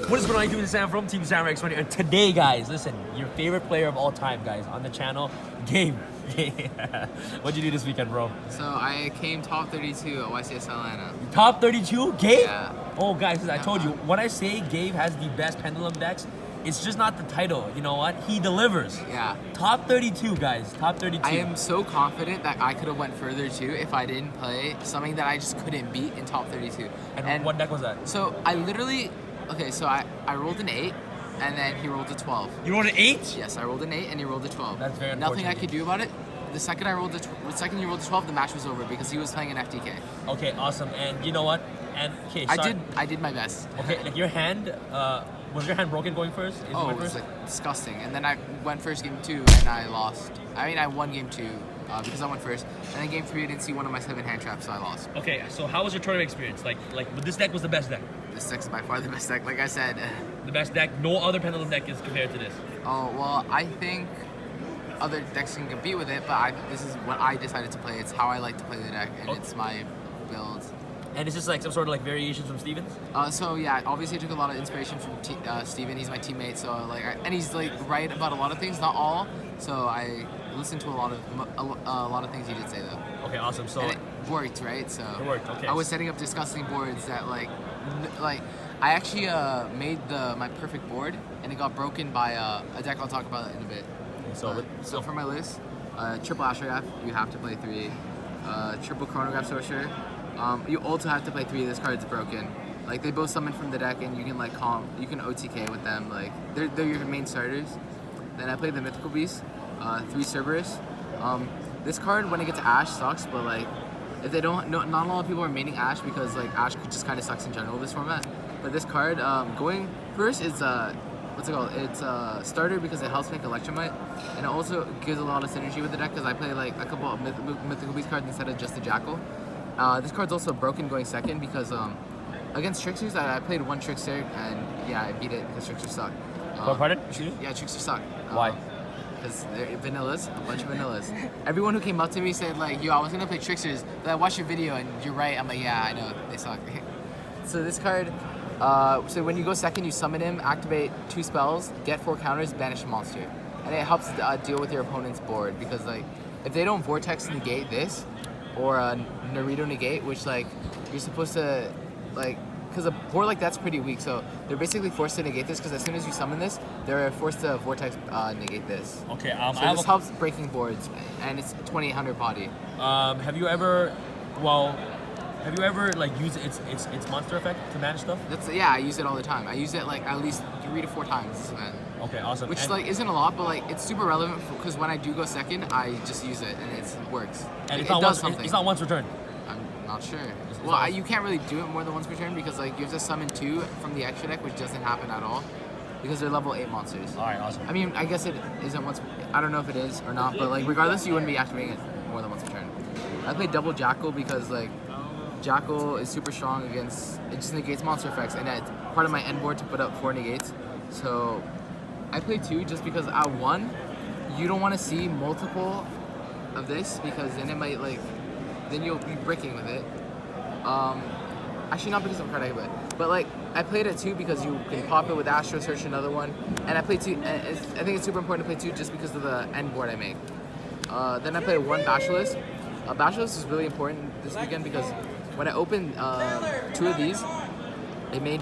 What is going on, YouTube? Sam from TeamSamuraiX1 and today, guys, listen, your favorite player of all time, guys, on the channel, Gabe. What'd you do this weekend, bro? So I came top 32 at YCS Atlanta. Top 32? Gabe? Yeah. Oh, guys, I told you, when I say Gabe has the best Pendulum decks, it's just not the title. You know what? He delivers. Yeah. Top 32, guys. Top 32. I am so confident that I could have went further too if I didn't play something that I just couldn't beat in top 32. And what deck was that? So I literally, okay, so I rolled an 8 and then he rolled a 12. You rolled an 8? Yes, I rolled an 8 and he rolled a 12. That's very Nothing unfortunate. I could do about it. The second he rolled a 12, the match was over because he was playing an FTK. Okay, awesome. And you know what? And okay, I did my best. Okay, like your hand, was your hand broken going first? Oh, it was like disgusting. And then I went first game 2 and I lost. I mean, I won game 2 because I went first. And then game 3, I didn't see one of my 7 hand traps, so I lost. Okay, so how was your tournament experience? Like this deck was the best deck. This deck is by far the best deck, like I said. The best deck. No other Pendulum deck is compared to this. Oh, well, I think other decks can compete with it, but this is what I decided to play. It's how I like to play the deck, and it's my build. And it's just like some sort of like variations from Steven's? So yeah, obviously I took a lot of inspiration from Steven. He's my teammate, so like, and he's like right about a lot of things, not all. So I listened to a lot of things he did say though. Okay, awesome. So and it worked, right? So it worked. Okay. I was setting up disgusting boards that like I actually made my perfect board, and it got broken by a deck I'll talk about in a bit. So for my list, triple Astrograph, you have to play 3. Triple Chronograph Sorcerer. You also have to play 3. This card's broken. Like they both summon from the deck, and you can like you can OTK with them. Like they're your main starters. Then I played the Mythical Beast, 3 Cerberus. This card when it gets Ash sucks, but like if they don't, not a lot of people are maining Ash because like Ash just kind of sucks in general this format. But this card going first is what's it called? It's a starter because it helps make Electromite, and it also gives a lot of synergy with the deck because I play like a couple of Mythical Beast cards instead of just the Jackal. This card's also broken going second because against Tricksters, I played 1 Trickster and yeah, I beat it because Tricksters suck. Pardon? Yeah, Tricksters suck. Why? Because they're vanillas, a bunch of vanillas. Everyone who came up to me said like, yo, I was gonna play Tricksters, but I watched your video and you're right. I'm like, yeah, I know, they suck. So this card, so when you go second, you summon him, activate 2 spells, get 4 counters, banish a monster. And it helps deal with your opponent's board because like, if they don't Vortex negate this, or Naruto negate, which like, you're supposed to, like, because a board like that's pretty weak, so they're basically forced to negate this because as soon as you summon this, they're forced to Vortex negate this. Okay, so this helps breaking boards, and it's 2800 body. Have you ever like used its monster effect to manage stuff? Yeah, I use it all the time. I use it like at least 3 to 4 times this event. Okay, awesome. Which like isn't a lot, but like it's super relevant because when I do go second, I just use it and it works. And it does something. It's not once per turn. I'm not sure. Well, you can't really do it more than once per turn because like you have to summon 2 from the extra deck, which doesn't happen at all because they're level 8 monsters. All right, awesome. I mean, I guess it isn't once. I don't know if it is or not, but like regardless, you wouldn't be activating it more than once per turn. I played double Jackal because like Jackal is super strong against. It just negates monster effects, and it's part of my end board to put up 4 negates. So I played 2 just because at 1, you don't want to see multiple of this because then it might like, then you'll be bricking with it. Actually not because of card I play, but like I played it 2 because you can pop it with Astro Search another one, and I played 2. I think it's super important to play 2 just because of the end board I make. Then I played 1 Basilisk. Basilisk is really important this weekend because when I opened 2 of these, it made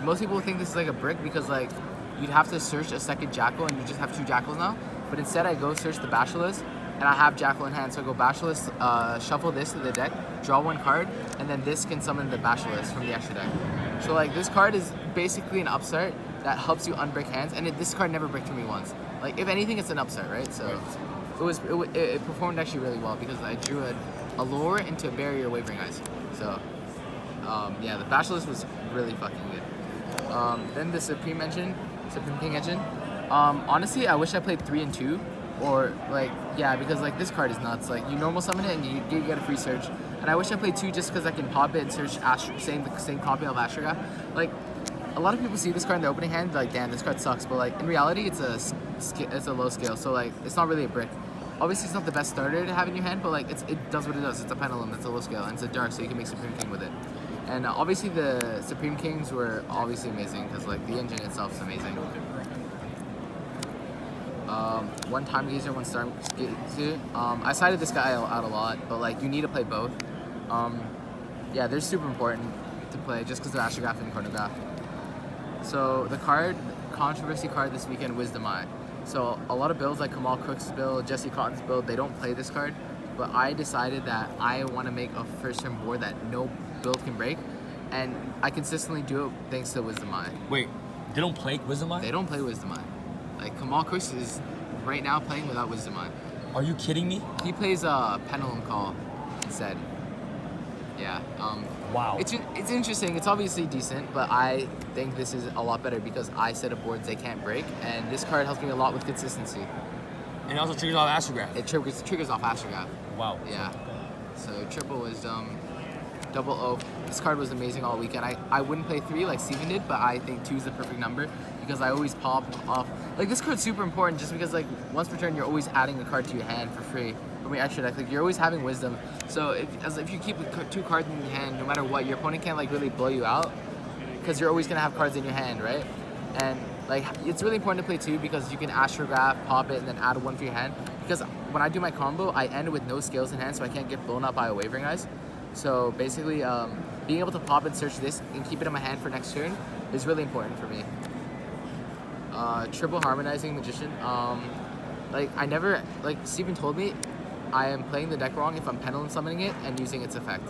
most people think this is like a brick because like you'd have to search a second Jackal and you just have 2 Jackals now. But instead I go search the Basilisk and I have Jackal in hand, so I go Basilisk, shuffle this to the deck, draw 1 card, and then this can summon the Basilisk from the extra deck. So like this card is basically an upstart that helps you unbreak hands, and this card never bricked for me once. Like if anything, it's an upstart, right? So it performed actually really well because I drew a lure into a barrier Wavering Eyes. So yeah, the Basilisk was really fucking good. Then the Supreme King Engine. Honestly, I wish I played 3 and 2. Or like, yeah, because like this card is nuts. Like you normal summon it and you get a free search. And I wish I played 2 just because I can pop it and search the same copy of Astrograph. Like a lot of people see this card in their opening hand, like damn, this card sucks. But like in reality, it's a low scale, so like it's not really a brick. Obviously, it's not the best starter to have in your hand, but like it does what it does. It's a Pendulum, it's a low scale, and it's a dark, so you can make Supreme King with it. And obviously the Supreme Kings were obviously amazing because like the engine itself is amazing. One Time Gazer, one Star Gazer. I cited this guy out a lot, but like you need to play both. Yeah, they're super important to play just because they're astrograph and chronograph. So the controversy card this weekend, Wisdom Eye. So a lot of builds like Kamal Cook's build, Jesse Cotton's build, they don't play this card. But I decided that I want to make a first turn board that no build can break, and I consistently do it thanks to Wisdom Eye. Wait, they don't play Wisdom Eye? They don't play Wisdom Eye. Like Kamal Cooks is right now playing without Wisdom Eye. Are you kidding me? He plays Pendulum Call instead. Yeah. Wow. It's interesting. It's obviously decent, but I think this is a lot better because I set up boards they can't break, and this card helps me a lot with consistency. And it also triggers off astrograph. It triggers off astrograph. Wow. Yeah. So triple wisdom, double oak. This card was amazing all weekend. I wouldn't play 3 like Steven did, but I think 2 is the perfect number because I always pop off. Like this card's super important just because like once per turn you're always adding a card to your hand for free from your extra deck. Like you're always having wisdom. So if you keep 2 cards in your hand, no matter what, your opponent can't like really blow you out because you're always gonna have cards in your hand, right? And like it's really important to play 2 because you can astrograph, pop it, and then add 1 for your hand. Because when I do my combo, I end with no scales in hand, so I can't get blown up by a Wavering Eyes. So basically, being able to pop and search this and keep it in my hand for next turn is really important for me. Triple Harmonizing Magician. Like I never, like Steven told me, I am playing the deck wrong if I'm Pendulum summoning it and using its effect.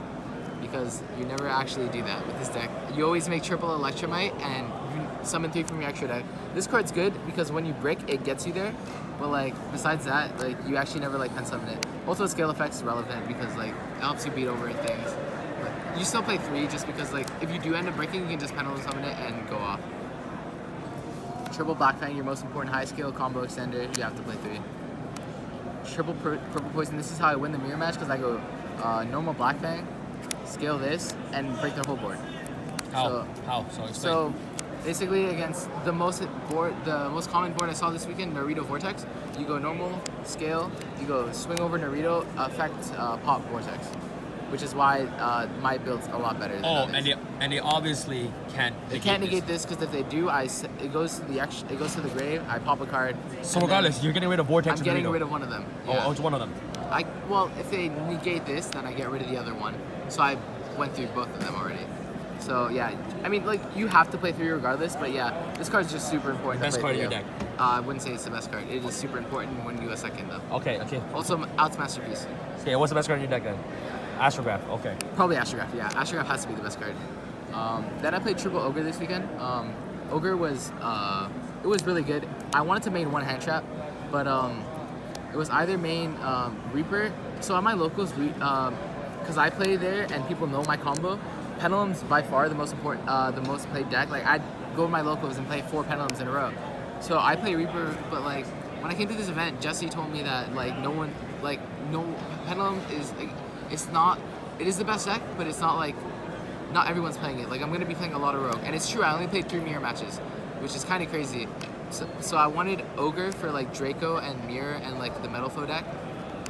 Because you never actually do that with this deck. You always make triple Electromite and you summon 3 from your extra deck. This card's good because when you brick, it gets you there. But like besides that, like you actually never like pen summon it. Also, scale effects is relevant because like it helps you beat over things. But you still play 3 just because like if you do end up breaking, you can just Pendulum summon it and go off. Triple Black Fang, your most important high scale combo extender. You have to play 3. Triple Purple Poison. This is how I win the mirror match because I go normal Black Fang, scale this, and break their whole board. How? So explain. So basically against the most common board I saw this weekend, Naruto Vortex, you go normal, scale, you go swing over Naruto, effect pop Vortex, which is why my build's a lot better than others. and they obviously can't. They can't negate this because if they do, it goes to the grave. I pop a card. So regardless, you're getting rid of Vortex. I'm getting rid of one of them. Yeah. Oh, it's one of them. Well, if they negate this, then I get rid of the other one. So I went through both of them already. So yeah, I mean, like you have to play 3 regardless, but yeah, this card's just super important. Best card in your deck. I wouldn't say it's the best card. It is super important when you go second though. Okay. Also, Out's Masterpiece. Okay, what's the best card in your deck then? Astrograph. Okay. Probably Astrograph. Yeah, Astrograph has to be the best card. Then I played Triple Ogre this weekend. Ogre was it was really good. I wanted to main 1 hand trap, but it was either main Reaper. So on my locals, because I play there and people know my combo. Pendulum's by far the most important, the most played deck. Like I'd go to my locals and play 4 Pendulums in a row. So I play Reaper, but like when I came to this event, Jesse told me that like no Pendulum is like it is the best deck, but it's not like not everyone's playing it. Like I'm gonna be playing a lot of Rogue, and it's true. I only played 3 mirror matches, which is kind of crazy. So I wanted Ogre for like Draco and Mirror and like the Metal Flow deck.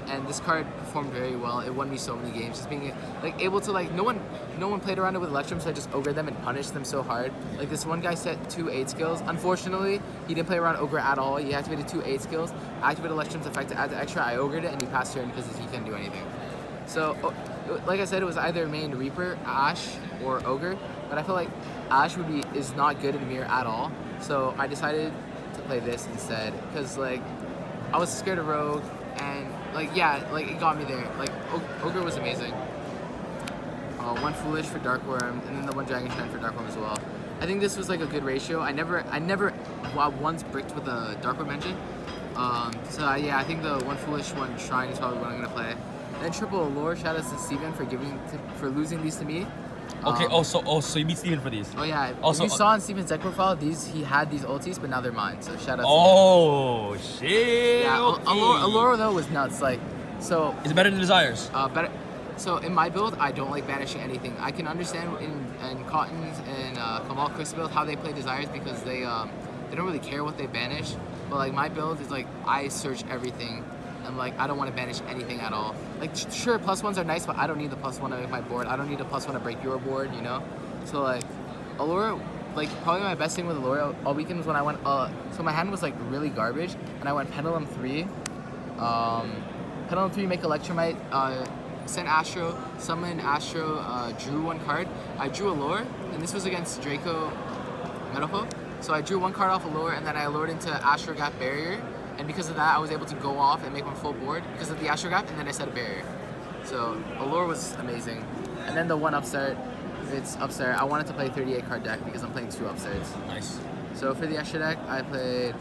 And this card performed very well. It won me so many games. Just being like able to like no one played around it with Electrum, so I just ogred them and punished them so hard. Like this one guy set 2 8 skills. Unfortunately, he didn't play around Ogre at all. He activated 2 8 skills, activated Electrum's effect to add the extra. I ogred it and he passed turn because he couldn't do anything. So like I said, it was either main Reaper, Ash, or Ogre. But I feel like Ash is not good in Mirror at all. So I decided to play this instead because like I was scared of Rogue. And like yeah, like it got me there. Like Ogre was amazing. 1 Foolish for Dark Worm, and then the 1 Dragon Shrine for Dark Worm as well. I think this was like a good ratio. I never once bricked with a Dark Worm engine. So yeah, I think the 1 Foolish 1 Shrine is probably what I'm gonna play. And then Triple Allure. Shoutouts to Steven for losing these to me. Okay. So you beat Steven for these. Oh yeah. Also, if you saw on Steven's deck profile, he had these ultis, but now they're mine. So shout out. Oh shit. Yeah. Okay. Allure though was nuts. Like so. Is it better than Desires? Better. So in my build, I don't like banishing anything. I can understand in Cotton's and Kamal Chris build how they play Desires because they don't really care what they banish. But like my build is like I search everything, I'm like, I don't want to banish anything at all. Like, sure, +1s are nice, but I don't need the +1 to make my board. I don't need a +1 to break your board, you know? So, like, Allura, like, probably my best thing with Allura all weekend was when I went, so my hand was, like, really garbage, and I went Pendulum 3. Pendulum 3, make Electromite, send Astro, summon Astro, drew 1 card. I drew Allura, and this was against Draco Metapo. So I drew 1 card off Allura, and then I lured into Astro Gap Barrier. And because of that, I was able to go off and make my full board because of the Astro Gap, and then I set a barrier. So Allura was amazing. And then the one upstart, it's upstart. I wanted to play 38 card deck because I'm playing 2 upstarts. Nice. So for the extra deck, I played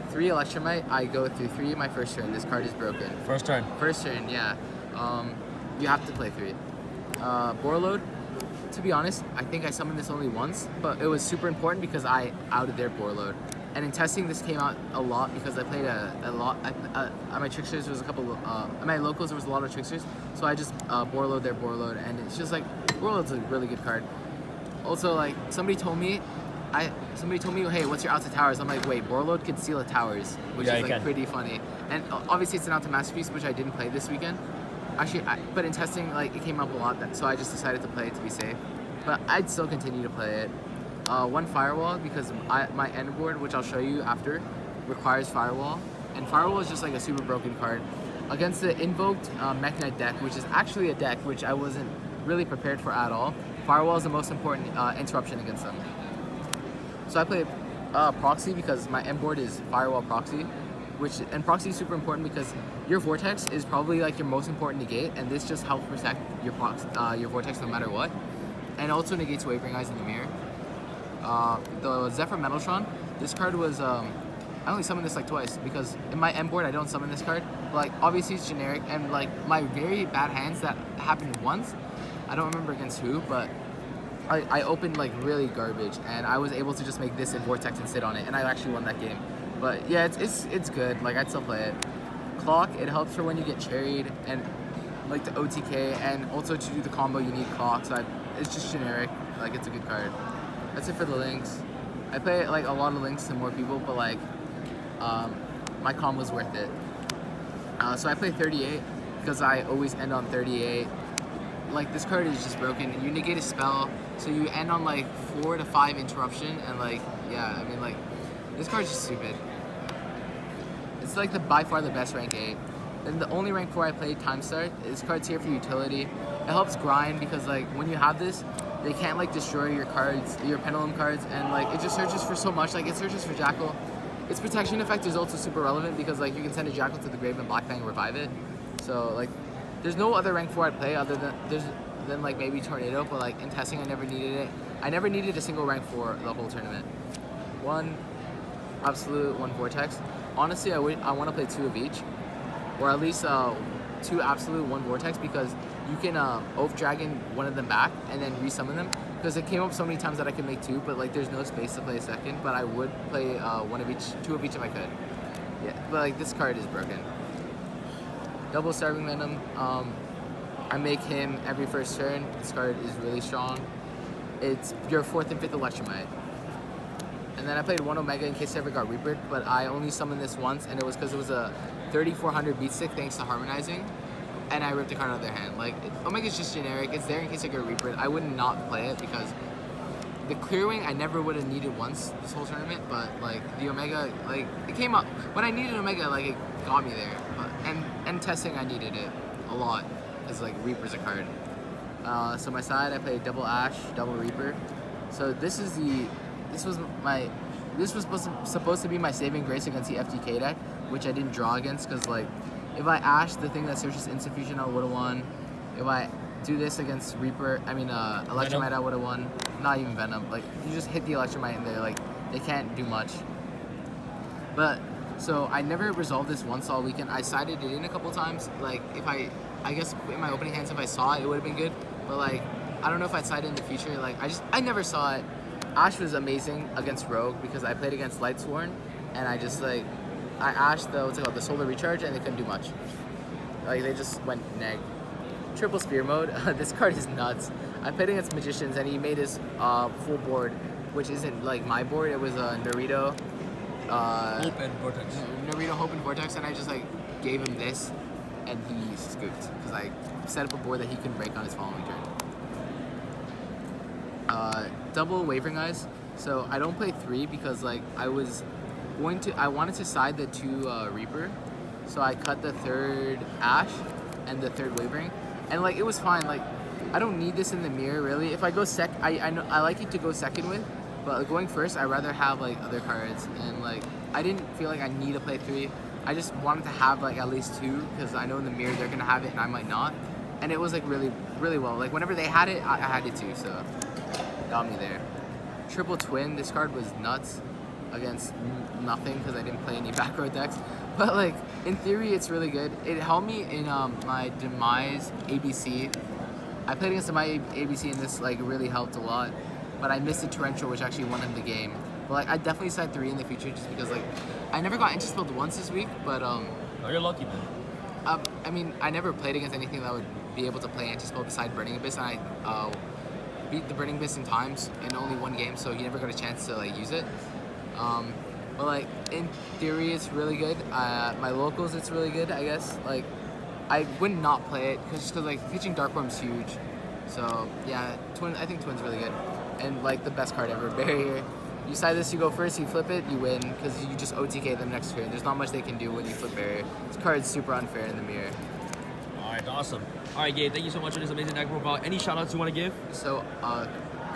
3 Electromite. I go through 3 my first turn. This card is broken. First turn. First turn, yeah. You have to play 3. Borload. To be honest, I think I summoned this only once, but it was super important because I outed their Borload. And in testing, this came out a lot because I played a lot. At my tricksters, there was a couple. At my locals, there was a lot of tricksters, so I just Borload their Borload, and it's just like Borload's a really good card. Also, like somebody told me, hey, what's your out to towers? I'm like, wait, Borload can steal a towers, which is like pretty funny. And obviously, it's an out to masterpiece, which I didn't play this weekend. Actually, but in testing, like it came up a lot, so I just decided to play it to be safe. But I'd still continue to play it. 1 Firewall because my end board, which I'll show you after, requires Firewall, and Firewall is just like a super broken card against the invoked Mech Knight deck, which is actually a deck which I wasn't really prepared for at all. Firewall is the most important interruption against them. So I play Proxy because my end board is Firewall Proxy, and Proxy is super important because your Vortex is probably like your most important negate, and this just helps protect your Vortex no matter what, and also negates Wavering Eyes in the mirror. The Zephyr Metaltron, this card was, I only summoned this like twice because in my M board I don't summon this card, but like obviously it's generic, and like my very bad hands that happened once, I don't remember against who, but I opened like really garbage and I was able to just make this in Vortex and sit on it, and I actually won that game. But yeah, it's good, like I'd still play it. Clock, it helps for when you get cherried and like the OTK, and also to do the combo you need Clock, so it's just generic, like it's a good card. That's it for the links. I play like a lot of links to more people, but like my combo's worth it. So I play 38 because I always end on 38. Like this card is just broken. You negate a spell, so you end on like 4 to 5 interruption, and like yeah, I mean like this card's just stupid. It's like by far the best rank 8. And the only rank 4 I played, Time Start. This card's here for utility. It helps grind because like when you have this, they can't like destroy your cards, your Pendulum cards, and like it just searches for so much. Like it searches for Jackal. Its protection effect is also super relevant because like you can send a Jackal to the grave and Black Fang and revive it. So like there's no other rank 4 I'd play other than like maybe Tornado, but like in testing I never needed it. I never needed a single rank 4 the whole tournament. 1 Absolute, 1 Vortex. Honestly, I want to play 2 of each, or at least 2 Absolute, 1 Vortex, because you can Oath Dragon one of them back and then resummon them, because it came up so many times that I could make 2, but like there's no space to play a second, but I would play 2 of each if I could. Yeah, but like this card is broken. Double Starving Venom, I make him every first turn. This card is really strong. It's your 4th and 5th Electromite. And then I played 1 Omega in case I ever got Reapered, but I only summoned this once, and it was because it was a 3400 beat stick thanks to Harmonizing, and I ripped the card out of their hand. Like, Omega's just generic. It's there in case I get Reapered. I would not play it because the Clearwing I never would have needed once this whole tournament, but like the Omega, like it came up when I needed Omega, like it got me there. But and testing I needed it a lot because like Reaper's a card. So my side I played double Ash, double Reaper. So this was supposed to be my saving grace against the FTK deck, which I didn't draw against because like if I Ash the thing that searches Instant Fusion, I would have won. If I do this against Electromite, I would have won. Not even Venom. Like you just hit the Electromite and they can't do much. But so I never resolved this once all weekend. I sided it in a couple times. Like if I guess in my opening hands if I saw it would have been good. But like I don't know if I'd side it in the future. Like I never saw it. Ash was amazing against Rogue because I played against Lightsworn and I just like I Ashed the Solar Recharge and they couldn't do much. Like they just went neg. Triple Spear mode. This card is nuts. I played against Magicians and he made his full board, which isn't like my board. It was Naruto, Hope and Vortex. Naruto, Hope and Vortex, and I just like gave him this, and he scooped because I set up a board that he couldn't break on his following turn. Double Wavering Eyes. So I don't play 3 because like I wanted to side the 2 Reaper, so I cut the 3rd Ash and the 3rd Wavering, and like it was fine. Like I don't need this in the mirror really. If I go I know I like it to go second with, but like, going first I'd rather have like other cards, and like I didn't feel like I need to play 3. I just wanted to have like at least 2 because I know in the mirror they're gonna have it and I might not, and it was like really well. Like whenever they had it, I had it too, so got me there. Triple Twin, this card was nuts against nothing because I didn't play any back row decks, but like in theory it's really good. It helped me in my Demise ABC. I played against my ABC and this like really helped a lot, but I missed a Torrential which actually won him the game. But like I definitely side 3 in the future just because like I never got anti-spelled once this week, but Oh, you're lucky, man. I mean I never played against anything that would be able to play anti-spell beside Burning Abyss, and I beat the Burning Abyss in times in only 1 game, so he never got a chance to like use it. But like in theory it's really good. My locals it's really good, I guess. Like I would not play it because like pitching Dark Worm's huge. So yeah, I think Twin's really good, and like the best card ever, Barrier. You side this, you go first, you flip it, you win because you just OTK them next turn. There's not much they can do when you flip Barrier. This card's super unfair in the mirror. Alright, awesome. Alright, Gabe, thank you so much for this amazing deck profile. Any shoutouts you want to give? So a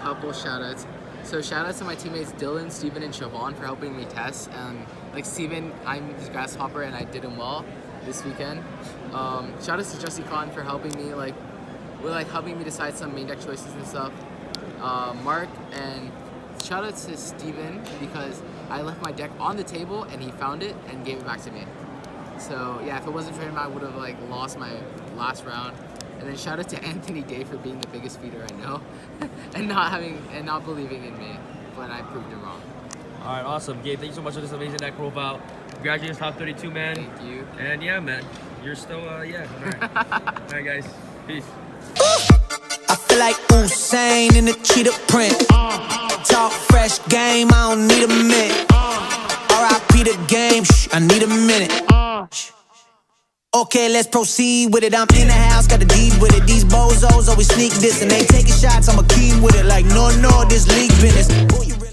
couple shoutouts. So shoutouts to my teammates Dylan, Steven, and Siobhan for helping me test. And like Steven, I'm his grasshopper and I did him well this weekend. Shoutouts to Jussie Khan for helping me helping me decide some main deck choices and stuff. Mark, and shoutouts to Steven because I left my deck on the table and he found it and gave it back to me. So yeah, if it wasn't for him, I would have like lost my last round. And then shout out to Anthony Day for being the biggest feeder I know, and not believing in me when I proved him wrong. All right, awesome, Gabe. Thank you so much for this amazing deck profile. Congratulations, top 32, man. Thank you. And yeah, man, you're still yeah. All right, all right, guys. Peace. I feel like Usain in the cheetah print. Talk fresh game, I don't need a minute. R.I.P. the game, I need a minute. Okay, let's proceed with it. I'm in the house, got the deed with it. These bozos always sneak this and they taking shots. I'm a king with it, like no, this league business.